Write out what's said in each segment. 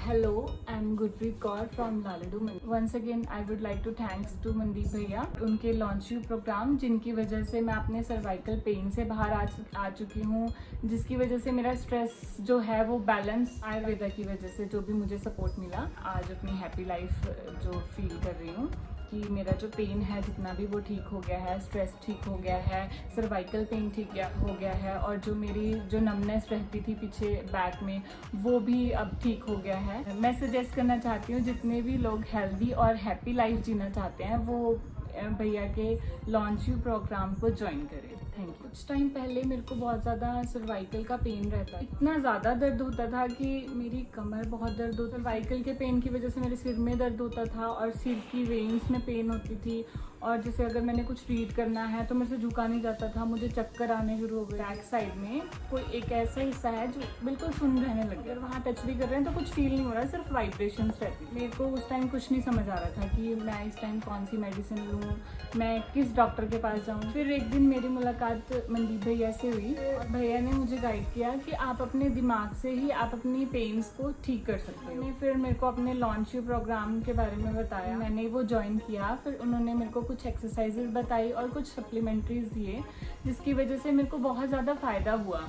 Hello, I'm Gurpreet Kaur from Laledu. Once again, I would like to thanks to Mandeep भैया उनके launch you programme जिनकी वजह से मैं अपने सर्वाइकल पेन से बाहर आ चुकी हूँ, जिसकी वजह से मेरा स्ट्रेस जो है वो बैलेंस आयुर्वेदा की वजह से जो भी मुझे सपोर्ट मिला, आज अपनी हैप्पी लाइफ जो फील कर रही हूँ कि मेरा जो पेन है जितना भी वो ठीक हो गया है, स्ट्रेस ठीक हो गया है, सर्वाइकल पेन ठीक हो गया है और जो मेरी जो नमनेस रहती थी पीछे बैक में वो भी अब ठीक हो गया है। मैं सजेस्ट करना चाहती हूँ जितने भी लोग हेल्दी और हैप्पी लाइफ जीना चाहते हैं वो भैया के लॉन्च यू प्रोग्राम को ज्वाइन करें। Thank you. कुछ टाइम पहले मेरे को बहुत ज़्यादा सर्वाइकल का पेन रहता है, इतना ज़्यादा दर्द होता था कि मेरी कमर बहुत दर्द होती, सर्वाइकल के पेन की वजह से मेरे सिर में दर्द होता था और सिर की वेन्स में पेन होती थी और जैसे अगर मैंने कुछ रीड करना है तो मेरे से झुका नहीं जाता था, मुझे चक्कर आने शुरू हो गए। बैक साइड में कोई एक ऐसा हिस्सा है जो बिल्कुल सुन्न रहने लग गया, वहाँ टच भी कर रहे हैं तो कुछ फील नहीं हो रहा, सिर्फ वाइब्रेशंस रहती। मेरे को उस टाइम कुछ नहीं समझ आ रहा था कि मैं इस टाइम कौन सी मेडिसिन लूँ, मैं किस डॉक्टर के पास जाऊँ। फिर एक दिन मेरी मुलाकात मनदीप भैया से हुई और भैया ने मुझे गाइड किया कि आप अपने दिमाग से ही आप अपनी पेन्स को ठीक कर सकते हो। फिर मेरे को अपने लॉन्च यू प्रोग्राम के बारे में बताया, मैंने वो ज्वाइन किया। फिर उन्होंने मेरे को कुछ एक्सरसाइजेज बताई और कुछ सप्लीमेंट्रीज दिए जिसकी वजह से मेरे को बहुत ज़्यादा फ़ायदा हुआ।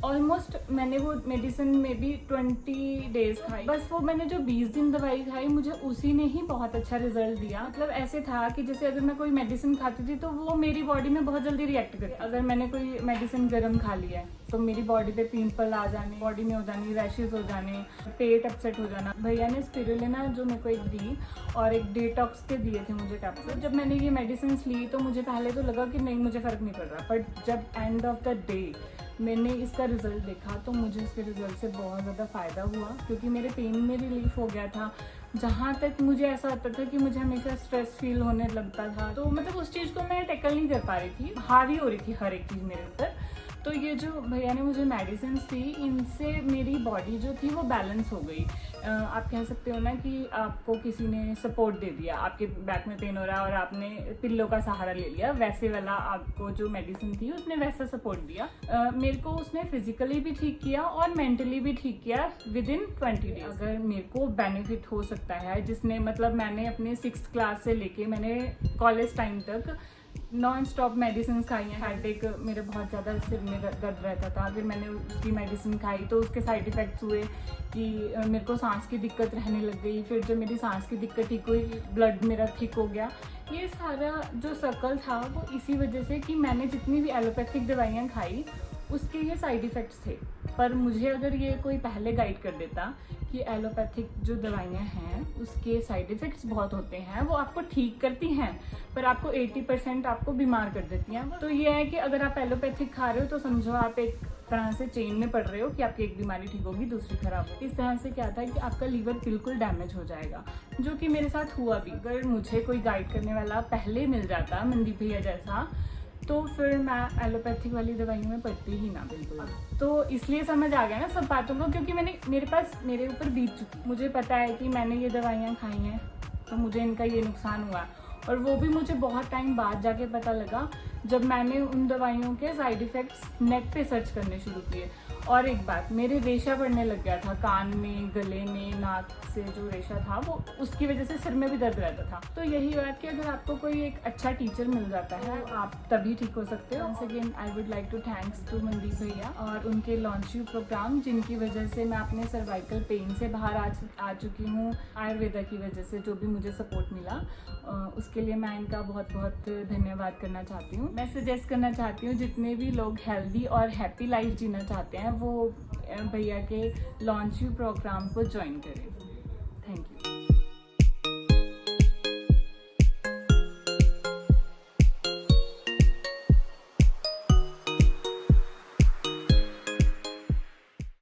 ऑलमोस्ट मैंने वो मेडिसिन में भी 20 डेज खाई, बस वो मैंने जो 20 दिन दवाई खाई मुझे उसी ने ही बहुत अच्छा रिजल्ट दिया। मतलब ऐसे था कि जैसे अगर मैं कोई मेडिसिन खाती थी तो वो मेरी बॉडी में बहुत जल्दी रिएक्ट करती। अगर मैंने कोई मेडिसिन गर्म खा लिया है तो मेरी बॉडी पे पिंपल आ जाने, बॉडी में हो जानी, रैशेज हो जाने, पेट अपसेट हो जाना। भैया ने स्पिरुलिना जो मेरे को एक दी और एक डिटॉक्स के दिए थे मुझे कैप्सूल। जब मैंने ये मेडिसिन ली तो मुझे पहले तो लगा कि नहीं मुझे फ़र्क नहीं पड़ रहा, बट जब एंड ऑफ द डे मैंने इसका रिज़ल्ट देखा तो मुझे इसके रिज़ल्ट से बहुत ज़्यादा फ़ायदा हुआ क्योंकि मेरे पेन में रिलीफ हो गया था। जहाँ तक मुझे ऐसा होता था कि मुझे हमेशा स्ट्रेस फील होने लगता था, तो मतलब उस चीज़ को मैं टैकल नहीं कर पा रही थी, हावी हो रही थी हर एक चीज़ मेरे ऊपर। तो ये जो भैया ने मुझे मेडिसिन दी इनसे मेरी बॉडी जो थी वो बैलेंस हो गई। आप कह सकते हो ना कि आपको किसी ने सपोर्ट दे दिया, आपके बैक में पेन हो रहा है और आपने पिल्लो का सहारा ले लिया, वैसे वाला आपको जो मेडिसिन थी उसने वैसा सपोर्ट दिया। मेरे को उसने फिजिकली भी ठीक किया और मेंटली भी ठीक किया विदिन 20 डेज। अगर मेरे को बेनिफिट हो सकता है जिसने मतलब मैंने अपने 6th क्लास से लेके मैंने कॉलेज टाइम तक नॉन स्टॉप मेडिसिन खाई हैं। हेडेक मेरे बहुत ज़्यादा सिर में दर्द रहता था, फिर मैंने उसकी मेडिसिन खाई तो उसके साइड इफ़ेक्ट्स हुए कि मेरे को सांस की दिक्कत रहने लग गई। फिर जब मेरी सांस की दिक्कत ठीक हुई, ब्लड मेरा ठीक हो गया। ये सारा जो सर्कल था वो इसी वजह से कि मैंने जितनी भी एलोपैथिक दवाइयाँ खाई उसके ये साइड इफ़ेक्ट्स थे। पर मुझे अगर ये कोई पहले गाइड कर देता कि एलोपैथिक जो दवाइयाँ हैं उसके साइड इफ़ेक्ट्स बहुत होते हैं, वो आपको ठीक करती हैं पर आपको 80% आपको बीमार कर देती हैं। तो ये है कि अगर आप एलोपैथिक खा रहे हो तो समझो आप एक तरह से चेन में पड़ रहे हो कि आपकी एक बीमारी ठीक होगी दूसरी खराब होगी। इस तरह से क्या था कि आपका लीवर बिल्कुल डैमेज हो जाएगा, जो कि मेरे साथ हुआ भी। अगर मुझे कोई गाइड करने वाला पहले मिल जाता मनदीप भैया जैसा तो फिर मैं एलोपैथिक वाली दवाइयों में पड़ती ही ना बिल्कुल। तो इसलिए समझ आ गया ना सब बातों को, क्योंकि मेरे ऊपर बीत चुकी, मुझे पता है कि मैंने ये दवाइयाँ खाई हैं तो मुझे इनका ये नुकसान हुआ। और वो भी मुझे बहुत टाइम बाद जाके पता लगा जब मैंने उन दवाइयों के साइड इफ़ेक्ट्स नेट पे सर्च करने शुरू किए। और एक बात, मेरे रेशा बढ़ने लग गया था कान में, गले में, नाक से जो रेशा था वो उसकी वजह से सिर में भी दर्द रहता था। तो यही बात कि अगर आपको कोई एक अच्छा टीचर मिल जाता है आप तभी ठीक हो सकते हो। Once again I would like to thanks to Mandeep भैया और उनके लॉन्च यू प्रोग्राम जिनकी वजह से मैं अपने सर्वाइकल पेन से बाहर आ चुकी हूँ, आयुर्वेदा की वजह से जो भी मुझे सपोर्ट मिला उसके लिए मैं इनका बहुत बहुत धन्यवाद करना चाहती हूँ। मैं सजेस्ट करना चाहती हूँ जितने भी लोग हेल्दी और हैप्पी लाइफ जीना चाहते हैं वो भैया के लॉन्च यू प्रोग्राम को ज्वाइन करें। Thank you.